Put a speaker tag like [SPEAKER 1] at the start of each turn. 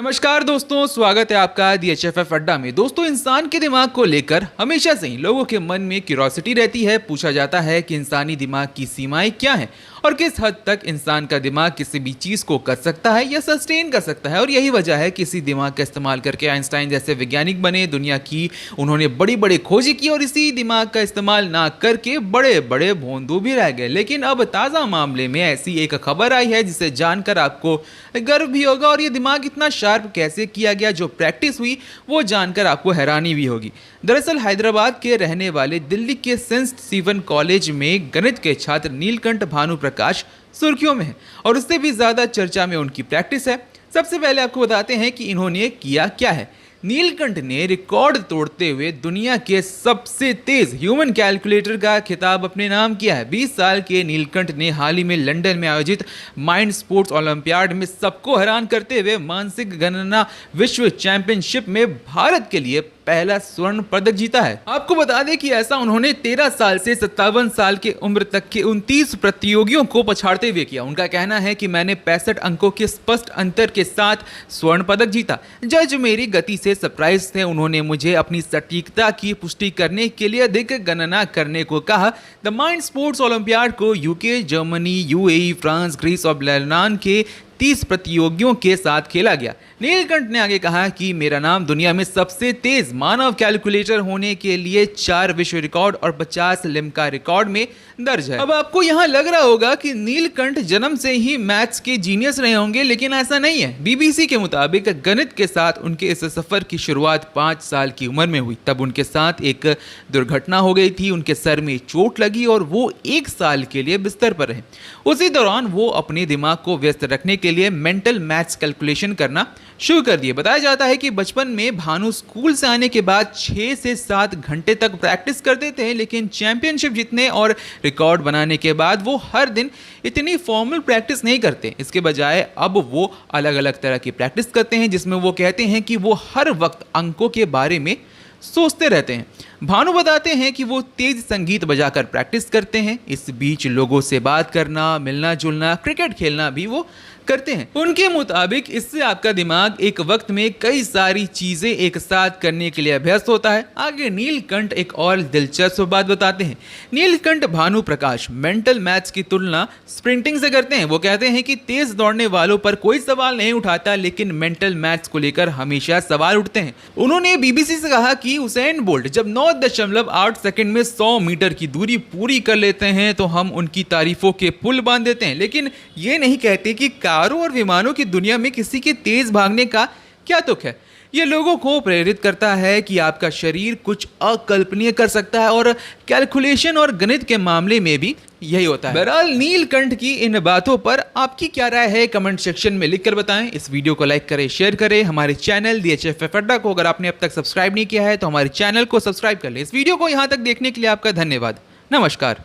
[SPEAKER 1] नमस्कार दोस्तों, स्वागत है आपका DHFF अड्डा में। दोस्तों, इंसान के दिमाग को लेकर हमेशा से ही लोगों के मन में क्यूरोसिटी रहती है। पूछा जाता है कि इंसानी दिमाग की सीमाएं क्या हैं और किस हद तक इंसान का दिमाग किसी भी चीज़ को कर सकता है या सस्टेन कर सकता है। और यही वजह है कि इसी दिमाग का इस्तेमाल करके आइंस्टाइन जैसे वैज्ञानिक बने, दुनिया की उन्होंने बड़ी बड़ी खोजें की और इसी दिमाग का इस्तेमाल ना करके बड़े बड़े भोंदू भी रह गए। लेकिन अब ताज़ा मामले में ऐसी एक खबर आई है जिसे जानकर आपको गर्व भी होगा और ये दिमाग इतना शार्प कैसे किया गया, जो प्रैक्टिस हुई वो जानकर आपको हैरानी भी होगी। दरअसल हैदराबाद के रहने वाले दिल्ली के सेंट स्टीफन कॉलेज में गणित के छात्र नीलकंठ भानु प्रकाश सुर्खियों में है और उससे भी ज्यादा चर्चा में उनकी प्रैक्टिस है। सबसे पहले आपको बताते हैं कि इन्होंने किया क्या है। नीलकंठ ने रिकॉर्ड तोड़ते हुए दुनिया के सबसे तेज ह्यूमन कैलकुलेटर का खिताब अपने नाम किया है। 20 साल के नीलकंठ ने हाल ही में लंदन में आयोजित माइंड स्पोर्ट्स ओलंपियाड में सबको हैरान करते हुए मानसिक गणना विश्व चैंपियनशिप में भारत के लिए पहला स्वर्ण पदक जीता है। आपको बता दें कि ऐसा उन्होंने 13 साल से 57 साल के उम्र तक के 29 प्रतियोगियों को पछाड़ते हुए किया। उनका कहना है कि मैंने 65 अंकों के स्पष्ट अंतर के साथ स्वर्ण पदक जीता। जज मेरी गति से सरप्राइज थे। उन्होंने मुझे अपनी सटीकता की पुष्टि करने के लिए अधिक गणना करने को कहा। द माइंड स्पोर्ट्स ओलंपियाड को UK, Germany, UAE, France, Greece और लेबनान के 30 प्रतियोगियों के साथ खेला गया। नीलकंठ ने आगे कहा कि मेरा नाम दुनिया में सबसे तेज मानव कैलकुलेटर होने के लिए 4 विश्व रिकॉर्ड और 50 लिम्का रिकॉर्ड में दर्ज है। अब आपको यहाँ लग रहा होगा कि नीलकंठ जन्म से ही मैथ्स के जीनियस रहे होंगे, लेकिन ऐसा नहीं है। बीबीसी के मुताबिक गणित के साथ उनके इस सफर की शुरुआत 5 साल की उम्र में हुई। तब उनके साथ एक दुर्घटना हो गई थी। उनके सर में चोट लगी और वो 1 साल के लिए बिस्तर पर रहे। उसी दौरान वो अपने दिमाग को व्यस्त रखने के लिए मेंटल मैथ्स कैलकुलेशन करना शुरू कर दिए। बताया जाता है कि बचपन में भानु स्कूल से आने के बाद 6 से 7 घंटे तक प्रैक्टिस करते थे, लेकिन चैंपियनशिप जीतने और रिकॉर्ड बनाने के बाद वो हर दिन इतनी फॉर्मल प्रैक्टिस नहीं करते। इसके बजाय अब वो अलग अलग तरह की प्रैक्टिस करते हैं, जिसमें वो कहते हैं कि वो हर वक्त अंकों के बारे में सोचते रहते हैं। भानु बताते हैं कि वो तेज संगीत बजाकर प्रैक्टिस करते हैं। इस बीच लोगों से बात करना, मिलना जुलना, क्रिकेट खेलना भी वो करते हैं। उनके मुताबिक इससे आपका दिमाग एक वक्त में कई सारी चीजें एक साथ करने के लिए अभ्यस्त होता है। आगे नीलकंठ एक और दिलचस्प बात बताते हैं। नीलकंठ भानु प्रकाश मेंटल मैथ्स की तुलना स्प्रिंटिंग से करते हैं। वो कहते हैं कि तेज दौड़ने वालों पर कोई सवाल नहीं उठाता, लेकिन मेंटल मैथ्स को लेकर हमेशा सवाल उठते हैं। उन्होंने बीबीसी से कहा कि उसेन बोल्ट जब 9.8 सेकंड में 100 मीटर की दूरी पूरी कर लेते हैं तो हम उनकी तारीफों के पुल बांध देते हैं, लेकिन ये नहीं कहते कि कारों और विमानों की दुनिया में किसी के तेज भागने का क्या तुक है। ये लोगों को प्रेरित करता है कि आपका शरीर कुछ अकल्पनीय कर सकता है और कैलकुलेशन और गणित के मामले में भी यही होता है। बहरहाल नीलकंठ की इन बातों पर आपकी क्या राय है, कमेंट सेक्शन में लिखकर बताएं। इस वीडियो को लाइक करें, शेयर करें। हमारे चैनल DHFF अड्डा को अगर आपने अब तक सब्सक्राइब नहीं किया है तो हमारे चैनल को सब्सक्राइब कर लें। इस वीडियो को यहाँ तक देखने के लिए आपका धन्यवाद। नमस्कार।